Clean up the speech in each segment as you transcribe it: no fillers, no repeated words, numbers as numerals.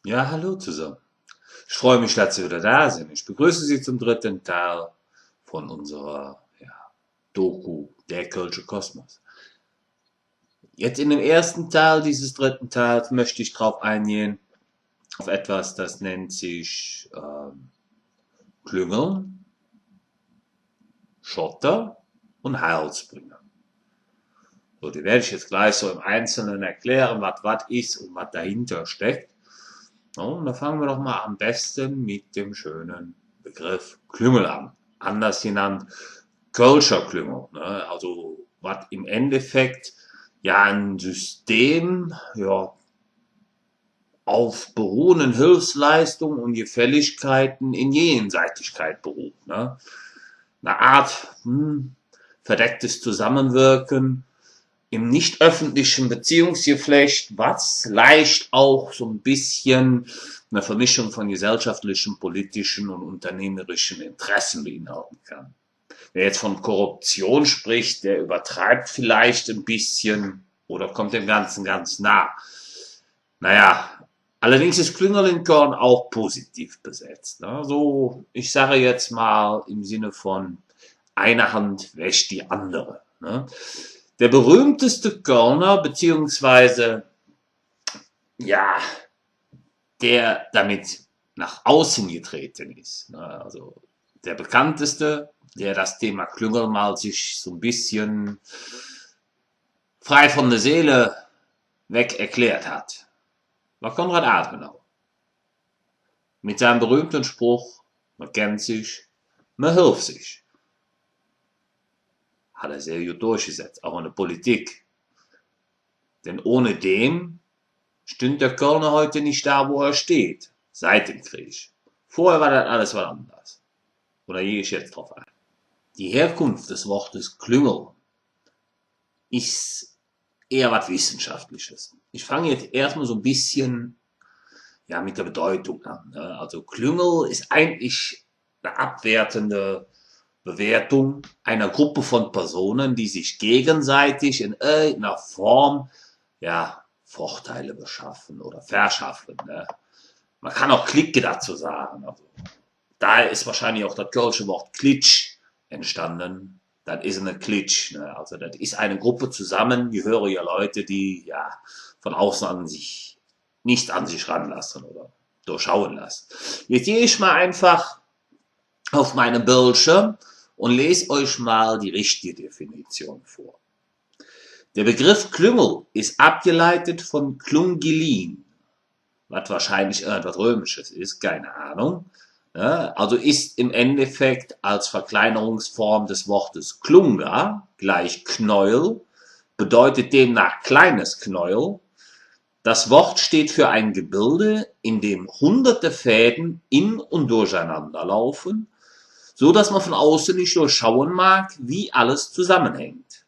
Ja, hallo zusammen. Ich freue mich, dass Sie wieder da sind. Ich begrüße Sie zum dritten Teil von unserer Doku Der Kölsche Kosmos. Jetzt in dem ersten Teil dieses dritten Teils möchte ich darauf eingehen, auf etwas, das nennt sich Klüngeln, Schotter und Heilsbringer. So, die werde ich jetzt gleich so im Einzelnen erklären, was ist und was dahinter steckt. Und da fangen wir doch mal am besten mit dem schönen Begriff Klüngel an. Anders genannt Kölscher Klüngel. Ne? Also was im Endeffekt ja ein System auf beruhenden Hilfsleistungen und Gefälligkeiten in Jenseitigkeit beruht. Ne? Eine Art verdecktes Zusammenwirken im nicht öffentlichen Beziehungsgeflecht, was leicht auch so ein bisschen eine Vermischung von gesellschaftlichen, politischen und unternehmerischen Interessen beinhalten kann. Wer jetzt von Korruption spricht, der übertreibt vielleicht ein bisschen oder kommt dem Ganzen ganz nah. Naja, allerdings ist Klüngerlinkorn auch positiv besetzt. Ne? So, ich sage jetzt mal im Sinne von eine Hand wäscht die andere. Ne? Der berühmteste Körner, beziehungsweise, ja, der damit nach außen getreten ist. Also der bekannteste, der das Thema Klüngel mal sich so ein bisschen frei von der Seele weg erklärt hat, war Konrad Adenauer. Mit seinem berühmten Spruch, man kennt sich, man hilft sich. Hat er sehr gut durchgesetzt, auch in der Politik. Denn ohne dem stünde der Kölner heute nicht da, wo er steht, seit dem Krieg. Vorher war das alles was anders. Oder gehe ich jetzt drauf ein? Die Herkunft des Wortes Klüngel ist eher was Wissenschaftliches. Ich fange jetzt erstmal so ein bisschen mit der Bedeutung an. Ne? Also Klüngel ist eigentlich eine abwertende Bewertung einer Gruppe von Personen, die sich gegenseitig in irgendeiner Form Vorteile beschaffen oder verschaffen. Ne? Man kann auch Clique dazu sagen. Also, daher ist wahrscheinlich auch das kölsche Wort Klitsch entstanden. Das ist eine Klitsch. Ne? Also das ist eine Gruppe zusammen, gehörige Leute, die von außen an sich nicht an sich ranlassen oder durchschauen lassen. Jetzt gehe ich mal einfach auf meine Bildschirm und lese euch mal die richtige Definition vor. Der Begriff Klüngel ist abgeleitet von Klungilin, was wahrscheinlich irgendwas Römisches ist, keine Ahnung. Ja, also ist im Endeffekt als Verkleinerungsform des Wortes Klunga gleich Knäuel, bedeutet demnach kleines Knäuel. Das Wort steht für ein Gebilde, in dem hunderte Fäden in und durcheinander laufen, so dass man von außen nicht durchschauen mag, wie alles zusammenhängt.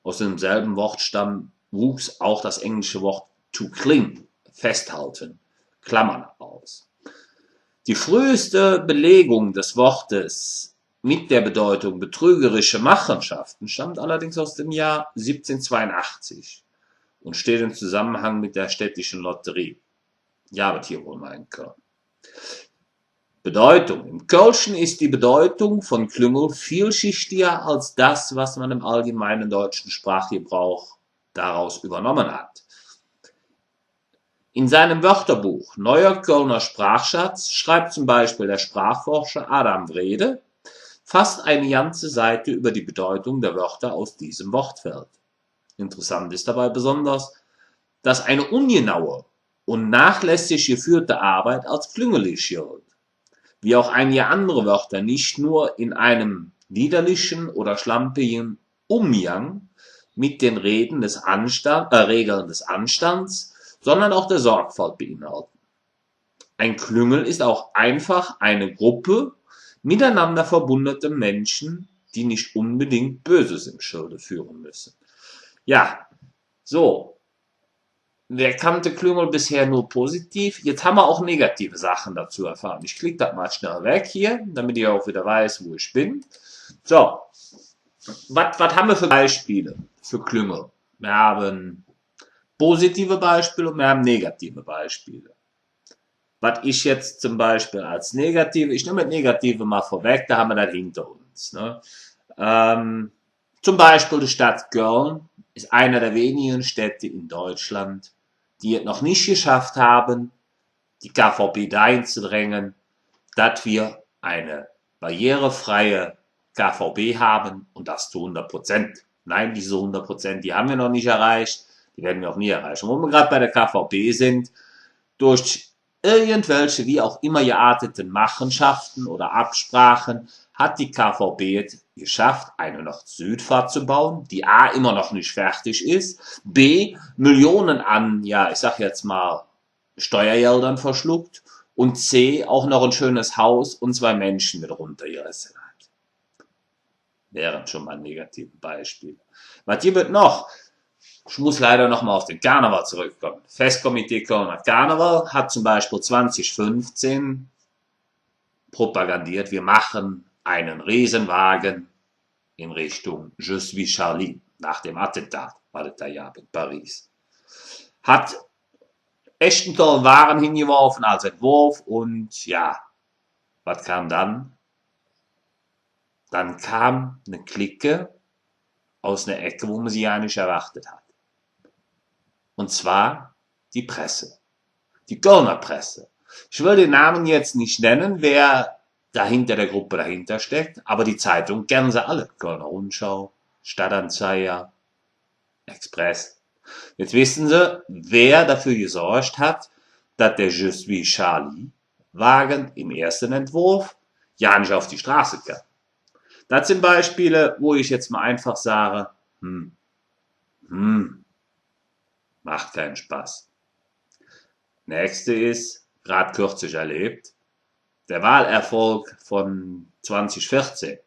Aus demselben Wortstamm wuchs auch das englische Wort to cling, festhalten, Klammern aus. Die früheste Belegung des Wortes mit der Bedeutung betrügerische Machenschaften stammt allerdings aus dem Jahr 1782 und steht im Zusammenhang mit der städtischen Lotterie. Ja, wird hier wohl meinen können. Bedeutung. Im Kölschen ist die Bedeutung von Klüngel vielschichtiger als das, was man im allgemeinen deutschen Sprachgebrauch daraus übernommen hat. In seinem Wörterbuch Neuer Kölner Sprachschatz schreibt zum Beispiel der Sprachforscher Adam Wrede fast eine ganze Seite über die Bedeutung der Wörter aus diesem Wortfeld. Interessant ist dabei besonders, dass eine ungenaue und nachlässig geführte Arbeit als klüngelig gilt, wie auch einige andere Wörter nicht nur in einem liederlichen oder schlampigen Umgang mit den Regeln des Anstands, sondern auch der Sorgfalt beinhalten. Ein Klüngel ist auch einfach eine Gruppe miteinander verbundener Menschen, die nicht unbedingt Böses im Schilde führen müssen. Ja, so. Wer kannte Klüngel bisher nur positiv? Jetzt haben wir auch negative Sachen dazu erfahren. Ich klicke das mal schnell weg hier, damit ich auch wieder weiß, wo ich bin. So, was haben wir für Beispiele für Klüngel? Wir haben positive Beispiele und wir haben negative Beispiele. was ich jetzt zum Beispiel als Negative, ich nehme das Negative mal vorweg, da haben wir das hinter uns. Ne? Zum Beispiel die Stadt Köln ist einer der wenigen Städte in Deutschland, die es noch nicht geschafft haben, die KVB dahin zu drängen, dass wir eine barrierefreie KVB haben und das zu 100%. Nein, diese 100%, die haben wir noch nicht erreicht, die werden wir auch nie erreichen. Wo wir gerade bei der KVB sind, durch irgendwelche wie auch immer gearteten Machenschaften oder Absprachen hat die KVB es geschafft, eine Nord-Süd-Fahrt zu bauen, die A immer noch nicht fertig ist, B Millionen an, ja, ich sag jetzt mal, Steuergeldern verschluckt und C auch noch ein schönes Haus und 2 Menschen mit runtergerissen hat. Wären schon mal negative Beispiele. Was hier wird noch? Ich muss leider nochmal auf den Karneval zurückkommen. Festkomitee Kölner Karneval hat zum Beispiel 2015 propagandiert, wir machen einen Riesenwagen in Richtung Je suis Charlie, nach dem Attentat, war das da ja in Paris. Hat echten tollen Waren hingeworfen als Entwurf und ja, was kam dann? Dann kam eine Clique aus einer Ecke, wo man sie ja nicht erwartet hat. Und zwar die Presse. Die Kölner Presse. Ich will den Namen jetzt nicht nennen, wer dahinter der Gruppe dahinter steckt, aber die Zeitung kennen sie alle. Kölner Rundschau, Stadtanzeiger, Express. Jetzt wissen sie, wer dafür gesorgt hat, dass der Je suis Charlie Wagen im ersten Entwurf ja nicht auf die Straße kann. Das sind Beispiele, wo ich jetzt mal einfach sage, macht keinen Spaß. Nächste ist, gerade kürzlich erlebt, der Wahlerfolg von 2014,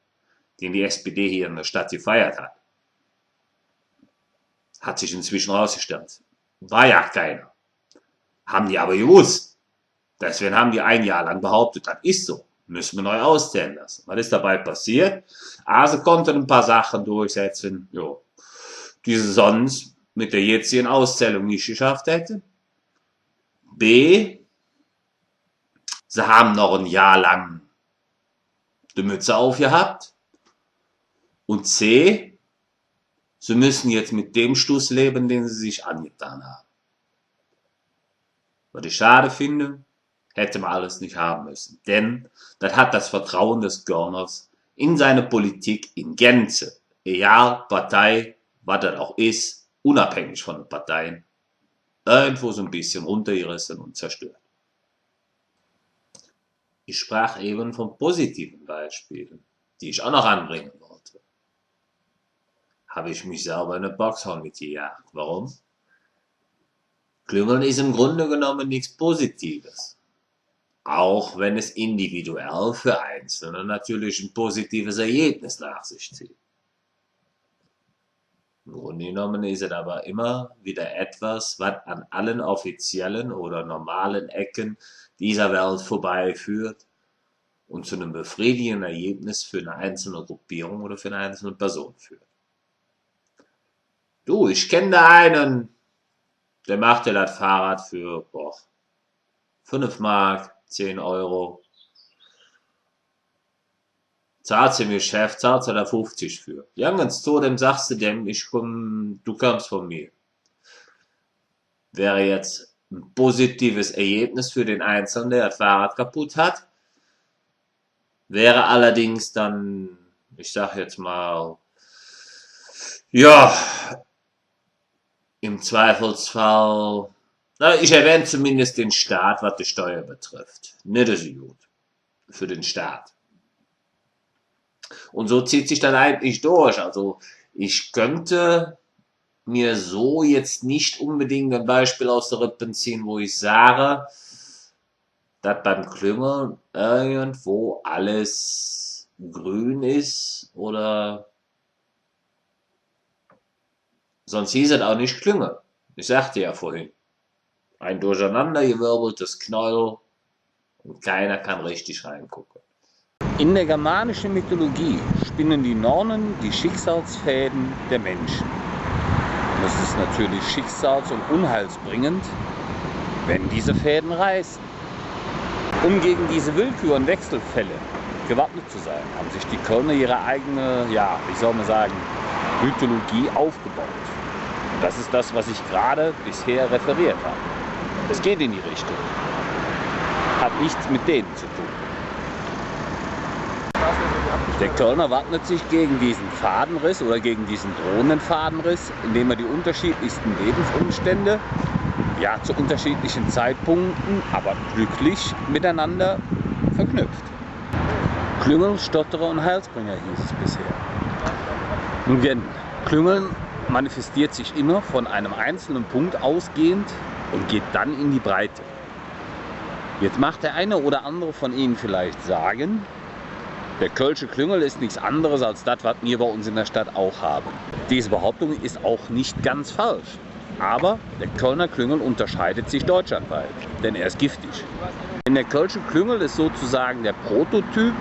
den die SPD hier in der Stadt gefeiert hat, hat sich inzwischen herausgestellt. War ja keiner. Haben die aber gewusst. Deswegen haben die ein Jahr lang behauptet, das ist so. Müssen wir neu auszählen lassen. Was ist dabei passiert? Also konnten ein paar Sachen durchsetzen, jo, die sie sonst mit der jetzigen Auszählung nicht geschafft hätten. B, sie haben noch ein Jahr lang die Mütze aufgehabt. Und C, sie müssen jetzt mit dem Stuss leben, den sie sich angetan haben. Was ich schade finde, hätte man alles nicht haben müssen. Denn das hat das Vertrauen des Kölners in seine Politik in Gänze, egal Partei, was das auch ist, unabhängig von den Parteien, irgendwo so ein bisschen runtergerissen und zerstört. Ich sprach eben von positiven Beispielen, die ich auch noch anbringen wollte. Habe ich mich selber in eine Boxhorn mitgejagt. Warum? Klüngeln ist im Grunde genommen nichts Positives. Auch wenn es individuell für Einzelne natürlich ein positives Ergebnis nach sich zieht. Im Grunde genommen ist es aber immer wieder etwas, was an allen offiziellen oder normalen Ecken dieser Welt vorbeiführt und zu einem befriedigenden Ergebnis für eine einzelne Gruppierung oder für eine einzelne Person führt. Du, ich kenne da einen, der macht ja das Fahrrad für 5 Mark, 10 Euro. Zahlt sie mir Chef, zahlt sie da 50 für. Ja, ganz zu dem sagst du dem, du kommst von mir. Wäre jetzt ein positives Ergebnis für den Einzelnen, der das Fahrrad kaputt hat. Wäre allerdings dann, ich sag jetzt mal, ja, im Zweifelsfall, ich erwähne zumindest den Staat, was die Steuer betrifft. Nicht so gut. Für den Staat. Und so zieht sich das eigentlich durch. Also ich könnte mir so jetzt nicht unbedingt ein Beispiel aus der Rippen ziehen, wo ich sage, dass beim Klüngeln irgendwo alles grün ist oder sonst hieß es auch nicht Klüngeln. Ich sagte ja vorhin, ein durcheinandergewirbeltes Knäuel und keiner kann richtig reingucken. In der germanischen Mythologie spinnen die Nornen die Schicksalsfäden der Menschen. Und es ist natürlich schicksals- und unheilsbringend, wenn diese Fäden reißen. Um gegen diese Willkür- und Wechselfälle gewappnet zu sein, haben sich die Kölner ihre eigene, ja, wie soll man sagen, Mythologie aufgebaut. Und das ist das, was ich gerade bisher referiert habe. Es geht in die Richtung. Hat nichts mit denen zu tun. Der Kölner wappnet sich gegen diesen Fadenriss oder gegen diesen drohenden Fadenriss, indem er die unterschiedlichsten Lebensumstände ja zu unterschiedlichen Zeitpunkten, aber glücklich miteinander verknüpft. Klüngel, Stotterer und Heilsbringer hieß es bisher. Nun denn, Klüngeln manifestiert sich immer von einem einzelnen Punkt ausgehend und geht dann in die Breite. Jetzt mag der eine oder andere von Ihnen vielleicht sagen, der Kölsche Klüngel ist nichts anderes als das, was wir bei uns in der Stadt auch haben. Diese Behauptung ist auch nicht ganz falsch. Aber der Kölner Klüngel unterscheidet sich deutschlandweit, denn er ist giftig. Denn der Kölsche Klüngel ist sozusagen der Prototyp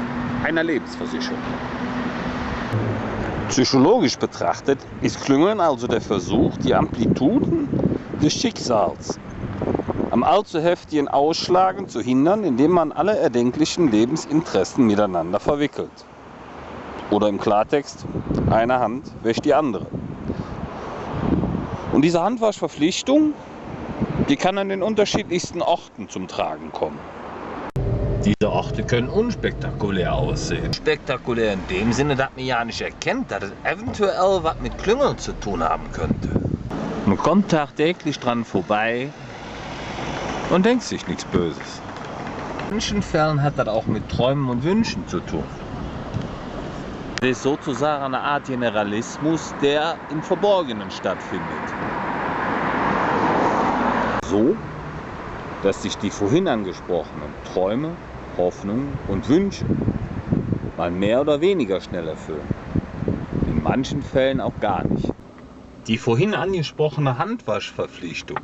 einer Lebensversicherung. Psychologisch betrachtet ist Klüngeln also der Versuch, die Amplituden des Schicksals am allzu heftigen Ausschlagen zu hindern, indem man alle erdenklichen Lebensinteressen miteinander verwickelt. Oder im Klartext, eine Hand wäscht die andere. Und diese Handwaschverpflichtung, die kann an den unterschiedlichsten Orten zum Tragen kommen. Diese Orte können unspektakulär aussehen. Spektakulär in dem Sinne, dass man ja nicht erkennt, dass es eventuell was mit Klüngeln zu tun haben könnte. Man kommt tagtäglich dran vorbei und denkt sich nichts Böses. In manchen Fällen hat das auch mit Träumen und Wünschen zu tun. Das ist sozusagen eine Art Generalismus, der im Verborgenen stattfindet. So, dass sich die vorhin angesprochenen Träume, Hoffnungen und Wünsche mal mehr oder weniger schnell erfüllen. In manchen Fällen auch gar nicht. Die vorhin angesprochene Handwaschverpflichtung,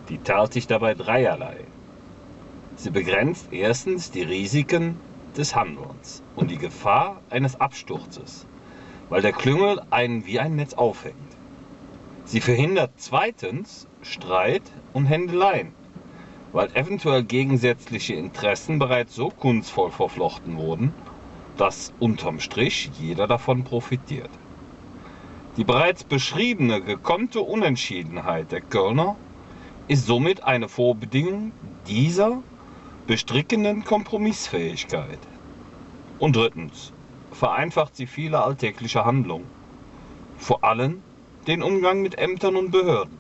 die teilt sich dabei dreierlei. Sie begrenzt erstens die Risiken des Handelns und die Gefahr eines Absturzes, weil der Klüngel einen wie ein Netz aufhängt. Sie verhindert zweitens Streit und Händeleien, weil eventuell gegensätzliche Interessen bereits so kunstvoll verflochten wurden, dass unterm Strich jeder davon profitiert. Die bereits beschriebene gekonnte Unentschiedenheit der Kölner ist somit eine Vorbedingung dieser bestrickenden Kompromissfähigkeit. Und drittens vereinfacht sie viele alltägliche Handlungen, vor allem den Umgang mit Ämtern und Behörden.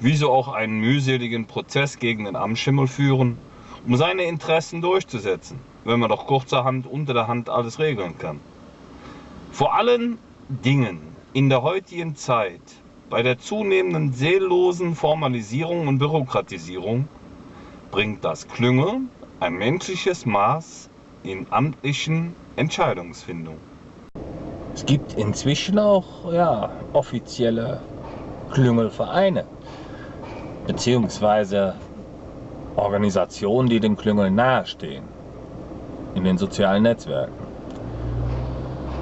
Wieso auch einen mühseligen Prozess gegen den Amtsschimmel führen, um seine Interessen durchzusetzen, wenn man doch kurzerhand unter der Hand alles regeln kann. Vor allen Dingen in der heutigen Zeit, bei der zunehmenden seelenlosen Formalisierung und Bürokratisierung, bringt das Klüngeln ein menschliches Maß in amtlichen Entscheidungsfindung. Es gibt inzwischen auch offizielle Klüngelvereine beziehungsweise Organisationen, die dem Klüngeln nahestehen in den sozialen Netzwerken.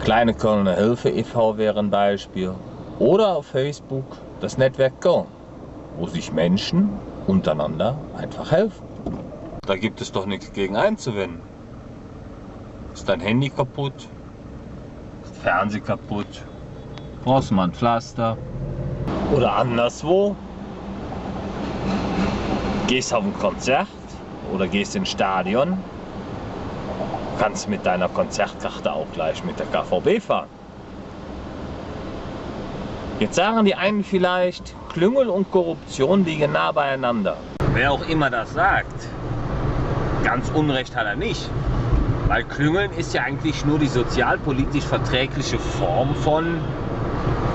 Kleine Kölner Hilfe e.V. wäre ein Beispiel. Oder auf Facebook das Netzwerk Köln, wo sich Menschen untereinander einfach helfen. Da gibt es doch nichts gegen einzuwenden. Ist dein Handy kaputt? Ist Fernseh kaputt? Brauchst du mal ein Pflaster? Oder anderswo? Gehst auf ein Konzert oder gehst ins Stadion? Kannst mit deiner Konzertkarte auch gleich mit der KVB fahren. Jetzt sagen die einen vielleicht, Klüngel und Korruption liegen nah beieinander. Wer auch immer das sagt, ganz Unrecht hat er nicht. Weil Klüngeln ist ja eigentlich nur die sozialpolitisch verträgliche Form von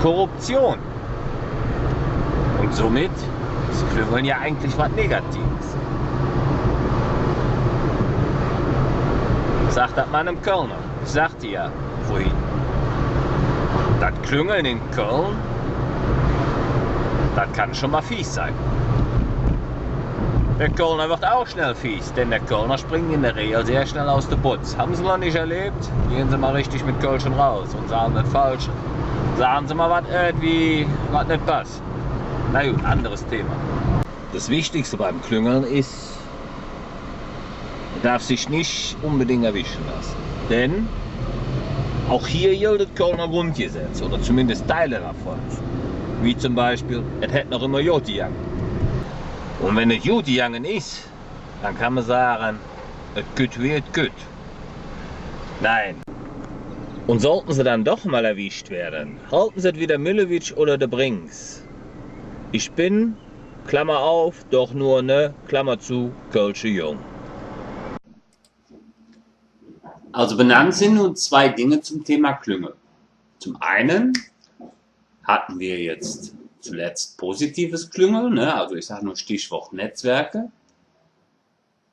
Korruption. Und somit ist Klüngeln ja eigentlich was Negatives. Sagt das mal einem Kölner. Ich sagte ja vorhin. Das Klüngeln in Köln, das kann schon mal fies sein. Der Kölner wird auch schnell fies, denn der Kölner springt in der Regel sehr schnell aus der Putz. Haben Sie noch nicht erlebt? Gehen Sie mal richtig mit Kölschen raus und sagen das falsch. Sagen Sie mal was irgendwie, was nicht passt. Na gut, anderes Thema. Das Wichtigste beim Klüngeln ist Er darf sich nicht unbedingt erwischen lassen. Denn auch hier gilt das Kölner Grundgesetz, oder zumindest Teile davon. Wie zum Beispiel, es hätte noch immer gut gegangen. Und wenn es gut gegangen ist, dann kann man sagen, es gut wie es gut. Nein. Und sollten sie dann doch mal erwischt werden, halten sie es wie der Millewitsch oder der Brinks. Ich bin, Klammer auf, doch nur ne, Klammer zu, Kölsche Jung. Also benannt sind nun zwei Dinge zum Thema Klüngel. Zum einen hatten wir jetzt zuletzt positives Klüngel, ne? Also ich sage nur Stichwort Netzwerke.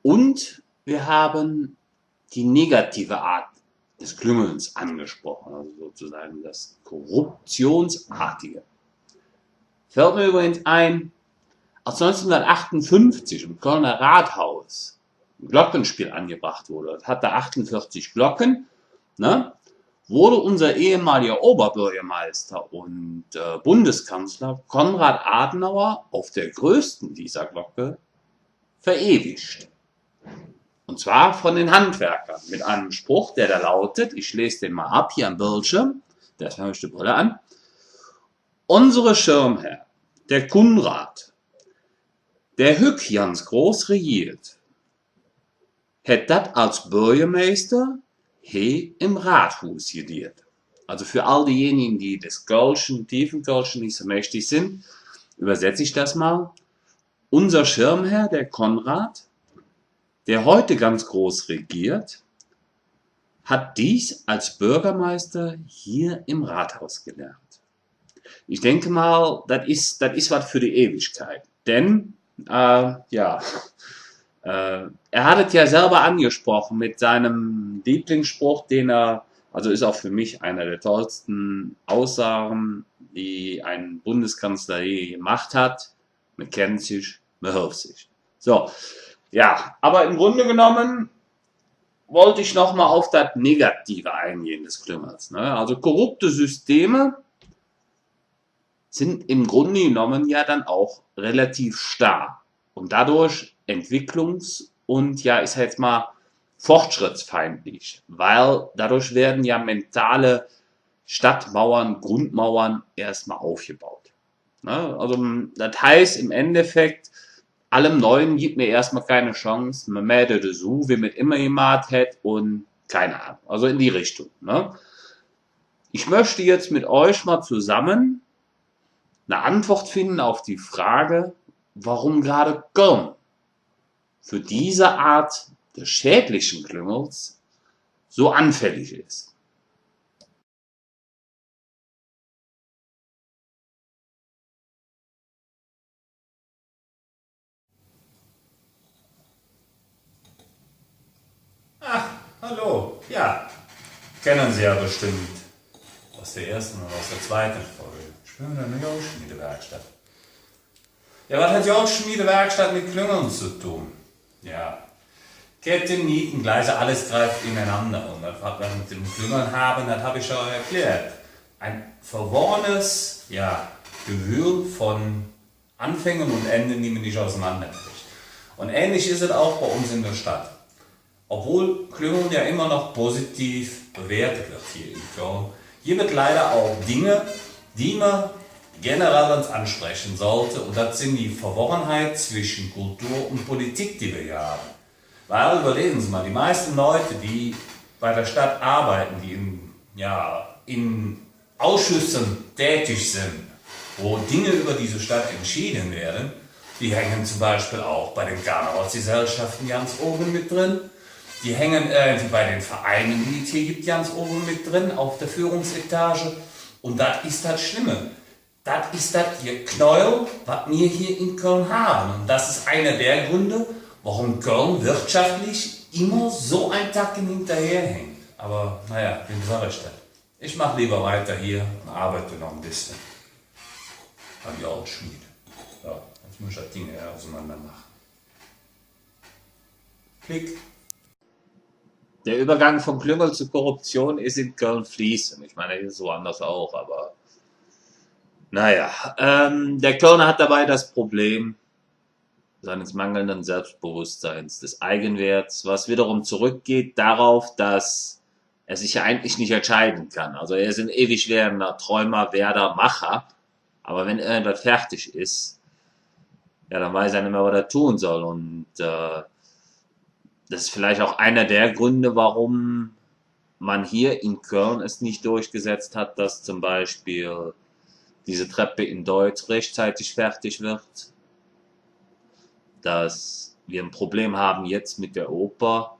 Und wir haben die negative Art des Klüngelns angesprochen, also sozusagen das Korruptionsartige. Fällt mir übrigens ein, als 1958 im Kölner Rathaus ein Glockenspiel angebracht wurde, das hatte 48 Glocken, ne, wurde unser ehemaliger Oberbürgermeister und Bundeskanzler Konrad Adenauer auf der größten dieser Glocke verewigt. Und zwar von den Handwerkern mit einem Spruch, der da lautet, ich lese den mal ab hier am Bildschirm, der ist die Brille an. Unsere Schirmherr, der Kunrad, der Hück ganz groß regiert, hätt dat als Bürgermeister he im Rathaus gediert. Also für all diejenigen, die des Kölschen, Tiefenkölschen nicht so mächtig sind, übersetze ich das mal. Unser Schirmherr, der Konrad, der heute ganz groß regiert, hat dies als Bürgermeister hier im Rathaus gelernt. Ich denke mal, das ist was für die Ewigkeit. Denn, er hat es ja selber angesprochen mit seinem Lieblingsspruch, den er, also ist auch für mich einer der tollsten Aussagen, die ein Bundeskanzler je gemacht hat. Man kennt sich, man hilft sich. So, ja, aber im Grunde genommen wollte ich nochmal auf das Negative eingehen des Klüngels. Ne? Also korrupte Systeme sind im Grunde genommen ja dann auch relativ starr und dadurch entwicklungs- und ja, ich sag jetzt mal fortschrittsfeindlich, weil dadurch werden ja mentale Stadtmauern, Grundmauern erstmal aufgebaut. Ne? Also das heißt im Endeffekt, allem Neuen gibt mir erstmal keine Chance, man meldet es so, wie man immer gemacht hat und keine Ahnung, also in die Richtung. Ne? Ich möchte jetzt mit euch mal zusammen eine Antwort finden auf die Frage, warum gerade Köln für diese Art des schädlichen Klüngels so anfällig ist. Ach, hallo, ja, kennen Sie ja bestimmt aus der ersten und aus der zweiten Folge. Ich bin in der Jauschmiedewerkstatt. Ja, was hat Jauschmiedewerkstatt mit Klüngeln zu tun? Ja, Ketten, Nieten, Gleise, alles greift ineinander. Und das, was wir mit den Klüngeln haben, das habe ich schon erklärt. Ein verworrenes Gewühl von Anfängen und Enden, die man nicht auseinanderkriegt. Und ähnlich ist es auch bei uns in der Stadt. Obwohl Klüngeln ja immer noch positiv bewertet wird hier in Köln, hier wird leider auch Dinge, die man generell uns ansprechen sollte, und das sind die Verworrenheit zwischen Kultur und Politik, die wir hier haben. Weil, überlegen Sie mal, die meisten Leute, die bei der Stadt arbeiten, die in Ausschüssen tätig sind, wo Dinge über diese Stadt entschieden werden, die hängen zum Beispiel auch bei den Karnevalsgesellschaften ganz oben mit drin. Die hängen irgendwie bei den Vereinen, die es hier gibt, ganz oben mit drin, auf der Führungsetage. Und das ist das Schlimme. Das ist das hier Knäuel, was wir hier in Köln haben. Und das ist einer der Gründe, warum Köln wirtschaftlich immer so ein Tacken hinterherhängt. Aber naja, wie soll ich das? Ich mache lieber weiter hier und arbeite noch ein bisschen an die Altschmiede. Ja, jetzt muss ich das Ding auseinander machen. Klick. Der Übergang von Klüngel zu Korruption ist in Köln fließend. Ich meine, hier ist es woanders auch, aber naja. Der Kölner hat dabei das Problem, seines mangelnden Selbstbewusstseins, des Eigenwerts, was wiederum zurückgeht darauf, dass er sich ja eigentlich nicht entscheiden kann. Also er ist ein ewig werdender Träumer, Werder, Macher, aber wenn irgendwas fertig ist, ja, dann weiß er nicht mehr, was er tun soll. Und das ist vielleicht auch einer der Gründe, warum man hier in Köln es nicht durchgesetzt hat, dass zum Beispiel diese Treppe in Deutsch rechtzeitig fertig wird, dass wir ein Problem haben jetzt mit der Oper.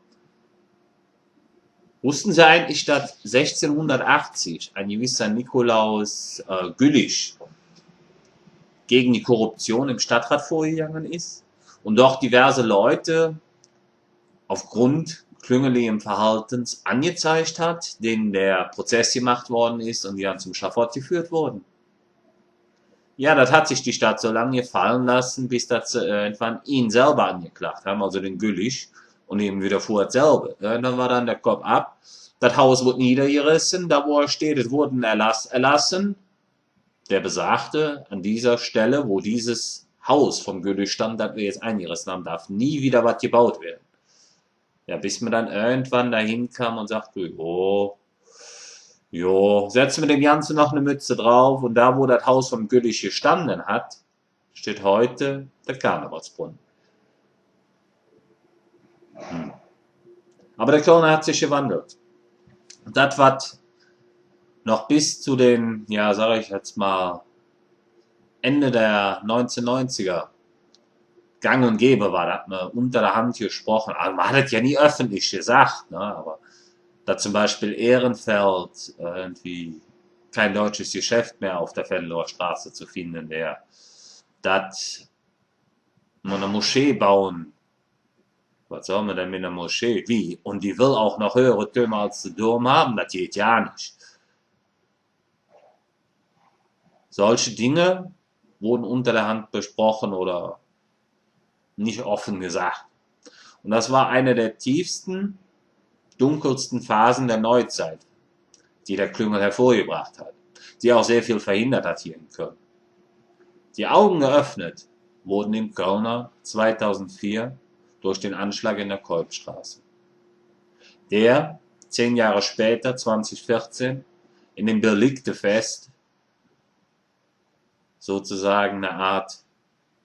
Wussten Sie eigentlich, dass 1680 ein gewisser Nikolaus Güllich gegen die Korruption im Stadtrat vorgegangen ist und doch diverse Leute aufgrund klüngeligem Verhaltens angezeigt hat, denen der Prozess gemacht worden ist und die dann zum Schafott geführt wurden? Ja, das hat sich die Stadt so lange gefallen lassen, bis das irgendwann ihn selber angeklagt haben, also den Güllich, und ihm widerfuhr dasselbe. Ja, dann war dann der Kopf ab, das Haus wurde niedergerissen, da wo er steht, es wurde ein Erlass erlassen, der besagte, an dieser Stelle, wo dieses Haus vom Güllich stand, das wir jetzt eingerissen haben, darf nie wieder was gebaut werden. Ja, bis man dann irgendwann dahin kam und sagte, jo, setzen wir dem Ganzen noch eine Mütze drauf und da, wo das Haus vom Güllich gestanden hat, steht heute der Karnevalsbrunnen. Aber der Kölner hat sich gewandelt. Und das, was noch bis zu den, ja, sage ich jetzt mal, Ende der 1990er gang und gäbe war, da hat man unter der Hand gesprochen. Also man hat es ja nie öffentlich gesagt, ne, aber da zum Beispiel Ehrenfeld irgendwie kein deutsches Geschäft mehr auf der Venloer Straße zu finden wäre. Dass wir eine Moschee bauen. Was soll man denn mit einer Moschee? Wie? Und die will auch noch höhere Türme als der Dom haben? Das geht ja nicht. Solche Dinge wurden unter der Hand besprochen oder nicht offen gesagt. Und das war eine der tiefsten, dunkelsten Phasen der Neuzeit, die der Klüngel hervorgebracht hat, die auch sehr viel verhindert hat hier in Köln. Die Augen geöffnet wurden im Kölner 2004 durch den Anschlag in der Kolbstraße, der 10 Jahre später, 2014, in dem Berlichtefest sozusagen eine Art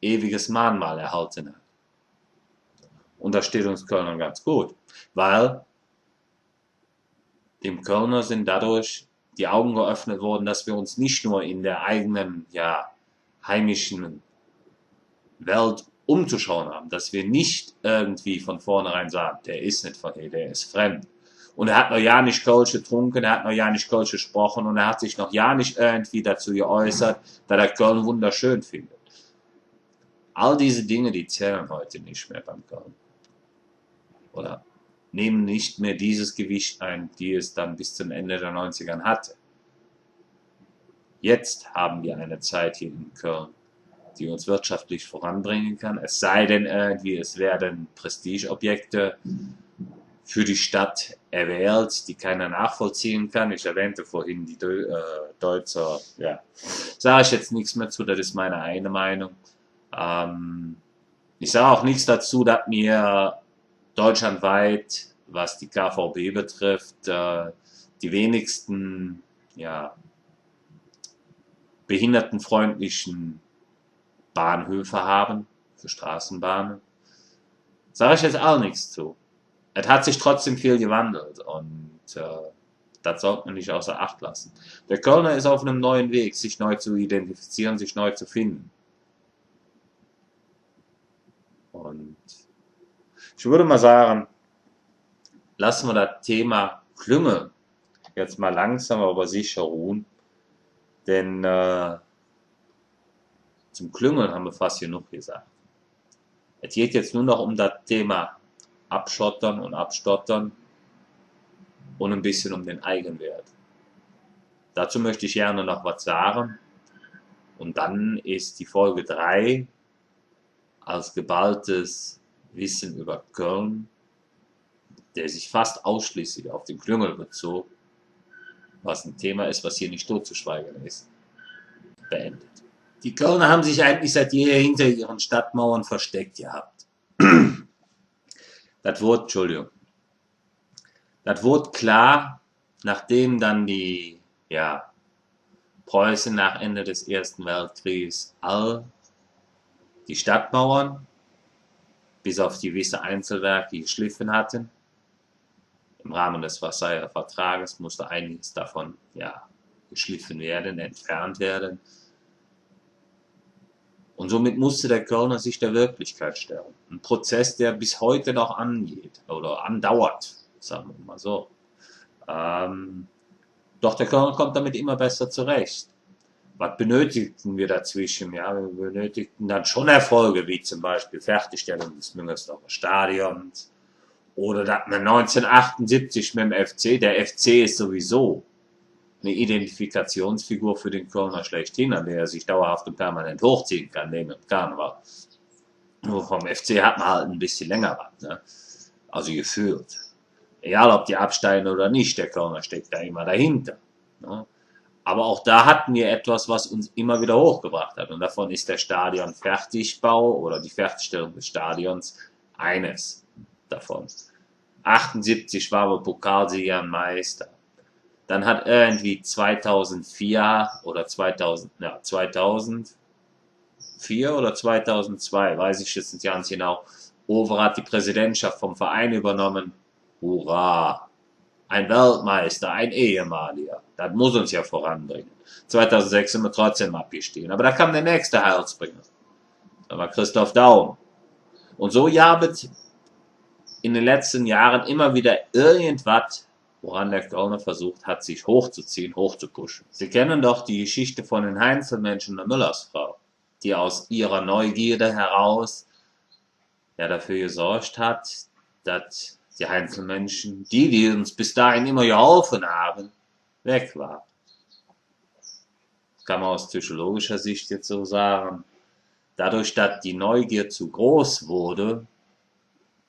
ewiges Mahnmal erhalten hat. Und das steht uns Kölnern ganz gut, weil dem Kölner sind dadurch die Augen geöffnet worden, dass wir uns nicht nur in der eigenen, ja, heimischen Welt umzuschauen haben, dass wir nicht irgendwie von vornherein sagen, der ist nicht von hier, der ist fremd. Und er hat noch ja nicht Kölsch getrunken, er hat noch ja nicht Kölsch gesprochen und er hat sich noch ja nicht irgendwie dazu geäußert, dass er Köln wunderschön findet. All diese Dinge, die zählen heute nicht mehr beim Köln. Oder nehmen nicht mehr dieses Gewicht ein, die es dann bis zum Ende der 90ern hatte. Jetzt haben wir eine Zeit hier in Köln, die uns wirtschaftlich voranbringen kann. Es sei denn irgendwie, es werden Prestigeobjekte für die Stadt erwählt, die keiner nachvollziehen kann. Ich erwähnte vorhin die Deutzer, ja, sage ich jetzt nichts mehr zu, das ist meine eine Meinung. Ich sage auch nichts dazu, dass mir deutschlandweit, was die KVB betrifft, die wenigsten, ja, behindertenfreundlichen Bahnhöfe haben für Straßenbahnen. Sage ich jetzt auch nichts zu. Es hat sich trotzdem viel gewandelt und das sollte man nicht außer Acht lassen. Der Kölner ist auf einem neuen Weg, sich neu zu identifizieren, sich neu zu finden. Und ich würde mal sagen, lassen wir das Thema Klüngel jetzt mal langsam aber sicher ruhen, denn zum Klüngeln haben wir fast genug gesagt. Es geht jetzt nur noch um das Thema Abschottern und Abstottern und ein bisschen um den Eigenwert. Dazu möchte ich gerne noch was sagen und dann ist die Folge 3 als geballtes Wissen über Köln, der sich fast ausschließlich auf den Klüngel bezog, was ein Thema ist, was hier nicht totzuschweigen ist, beendet. Die Kölner haben sich eigentlich seit jeher hinter ihren Stadtmauern versteckt gehabt. Das wurde klar, nachdem dann die Preußen nach Ende des Ersten Weltkriegs all die Stadtmauern bis auf gewisse Einzelwerke geschliffen hatten. Im Rahmen des Versailler Vertrages musste einiges davon geschliffen werden, entfernt werden. Und somit musste der Kölner sich der Wirklichkeit stellen. Ein Prozess, der bis heute noch angeht oder andauert, sagen wir mal so. Doch der Kölner kommt damit immer besser zurecht. Was benötigten wir dazwischen? Ja, wir benötigten dann schon Erfolge, wie zum Beispiel Fertigstellung des Müngersdorfer Stadions oder das 1978 mit dem FC. Der FC ist sowieso eine Identifikationsfigur für den Kölner schlechthin, an der er sich dauerhaft und permanent hochziehen kann, neben dem Karneval. Nur vom FC hat man halt ein bisschen länger was, ne? Also gefühlt. Egal ob die absteigen oder nicht, der Kölner steckt da immer dahinter. Ne? Aber auch da hatten wir etwas, was uns immer wieder hochgebracht hat. Und davon ist der Stadionfertigbau oder die Fertigstellung des Stadions eines davon. 78 waren wir Pokalsieger und Meister. Dann hat irgendwie 2004 oder 2004 oder 2002, weiß ich jetzt nicht ganz genau, Overath hat die Präsidentschaft vom Verein übernommen. Hurra! Ein Weltmeister, ein ehemaliger. Das muss uns ja voranbringen. 2006 sind wir trotzdem abgestiegen. Aber da kam der nächste Heilsbringer. Da war Christoph Daum. Und so jabet in den letzten Jahren immer wieder irgendwas, woran der Kölner versucht hat, sich hochzuziehen, hochzupuschen. Sie kennen doch die Geschichte von den Heinzelmenschen der Müllersfrau, die aus ihrer Neugierde heraus dafür gesorgt hat, dass die Heinzelmenschen, die uns bis dahin immer geholfen haben, weg waren. Das kann man aus psychologischer Sicht jetzt so sagen. Dadurch, dass die Neugier zu groß wurde,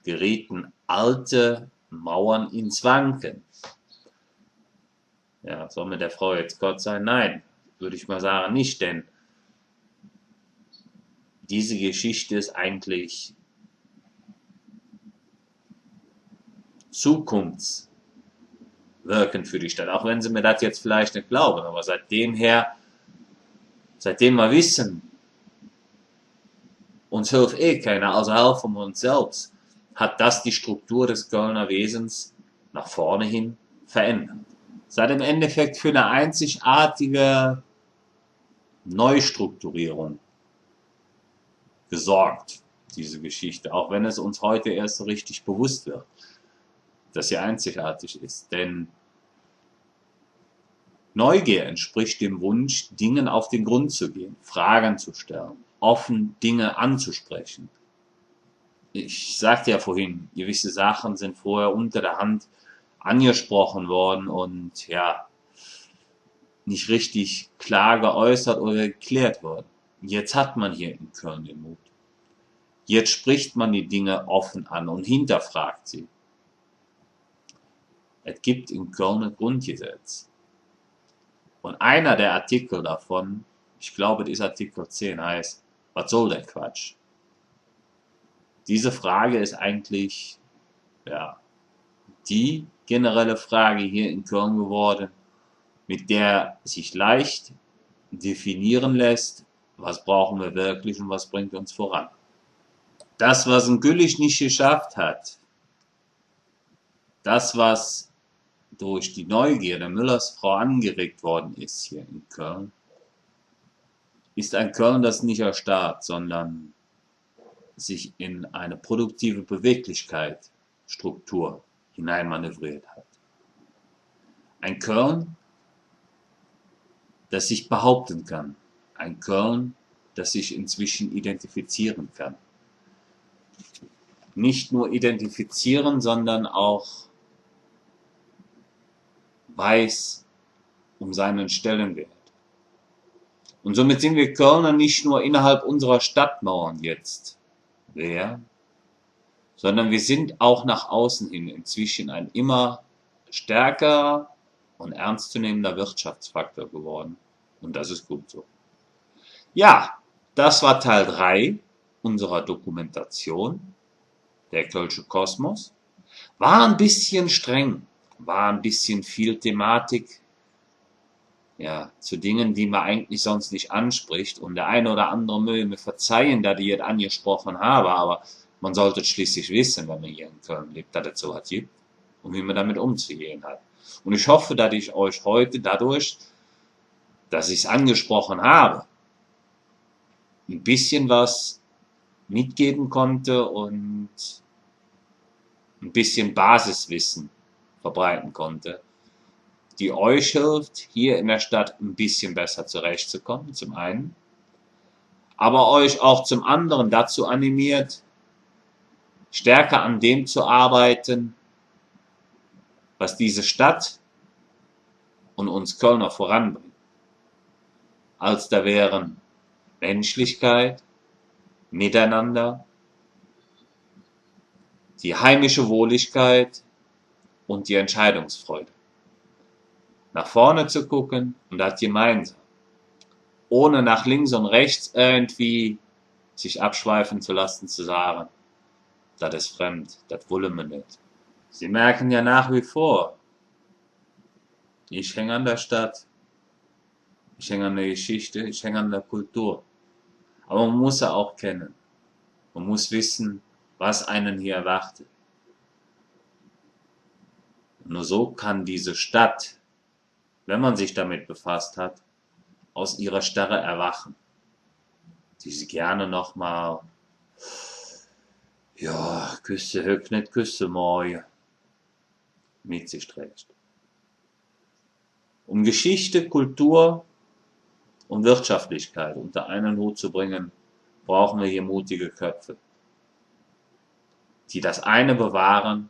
gerieten alte Mauern ins Wanken. Ja, soll mit der Frau jetzt Gott sein? Nein, würde ich mal sagen, nicht, denn diese Geschichte ist eigentlich zukunftswirkend für die Stadt, auch wenn sie mir das jetzt vielleicht nicht glauben, aber seitdem wir wissen, uns hilft keiner, also helfen wir uns selbst, hat das die Struktur des Kölner Wesens nach vorne hin verändert. Es hat im Endeffekt für eine einzigartige Neustrukturierung gesorgt, diese Geschichte, auch wenn es uns heute erst so richtig bewusst wird, dass sie einzigartig ist. Denn Neugier entspricht dem Wunsch, Dingen auf den Grund zu gehen, Fragen zu stellen, offen Dinge anzusprechen. Ich sagte ja vorhin, gewisse Sachen sind vorher unter der Hand angesprochen worden und nicht richtig klar geäußert oder geklärt worden. Jetzt hat man hier in Köln den Mut. Jetzt spricht man die Dinge offen an und hinterfragt sie. Es gibt in Köln ein Grundgesetz. Und einer der Artikel davon, ich glaube, das ist Artikel 10, heißt, was soll der Quatsch? Diese Frage ist eigentlich, die generelle Frage hier in Köln geworden, mit der sich leicht definieren lässt, was brauchen wir wirklich und was bringt uns voran. Das, was ein Güllich nicht geschafft hat, das, was durch die Neugier der Müllersfrau angeregt worden ist hier in Köln, ist ein Köln, das nicht erstarrt, sondern sich in eine produktive Beweglichkeit, Struktur hineinmanövriert hat. Ein Köln, das sich behaupten kann. Ein Köln, das sich inzwischen identifizieren kann. Nicht nur identifizieren, sondern auch weiß um seinen Stellenwert. Und somit sind wir Kölner nicht nur innerhalb unserer Stadtmauern jetzt wer, sondern wir sind auch nach außen hin inzwischen ein immer stärkerer und ernstzunehmender Wirtschaftsfaktor geworden. Und das ist gut so. Ja, das war Teil 3 unserer Dokumentation, der Kölsche Kosmos. War ein bisschen streng, war ein bisschen viel Thematik, ja, zu Dingen, die man eigentlich sonst nicht anspricht. Und der eine oder andere möge mir verzeihen, dass ich jetzt angesprochen habe, aber man sollte es schließlich wissen, wenn man hier in Köln lebt, dass es so was gibt und wie man damit umzugehen hat. Und ich hoffe, dass ich euch heute dadurch, dass ich es angesprochen habe, ein bisschen was mitgeben konnte und ein bisschen Basiswissen verbreiten konnte, die euch hilft, hier in der Stadt ein bisschen besser zurechtzukommen, zum einen, aber euch auch zum anderen dazu animiert, stärker an dem zu arbeiten, was diese Stadt und uns Kölner voranbringt. Als da wären Menschlichkeit, Miteinander, die heimische Wohligkeit und die Entscheidungsfreude. Nach vorne zu gucken und das gemeinsam, ohne nach links und rechts irgendwie sich abschweifen zu lassen, zu sagen, das ist fremd, das wollen wir nicht. Sie merken ja nach wie vor, ich hänge an der Stadt, ich hänge an der Geschichte, ich hänge an der Kultur. Aber man muss sie auch kennen. Man muss wissen, was einen hier erwartet. Und nur so kann diese Stadt, wenn man sich damit befasst hat, aus ihrer Starre erwachen, die sie gerne nochmal, ja, Küsse höck nicht, Küsse moi, mit sich trägt. Um Geschichte, Kultur und Wirtschaftlichkeit unter einen Hut zu bringen, brauchen wir hier mutige Köpfe, die das eine bewahren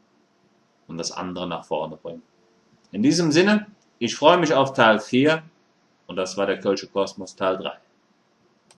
und das andere nach vorne bringen. In diesem Sinne, ich freue mich auf Teil 4 und das war der Kölsche Kosmos Teil 3.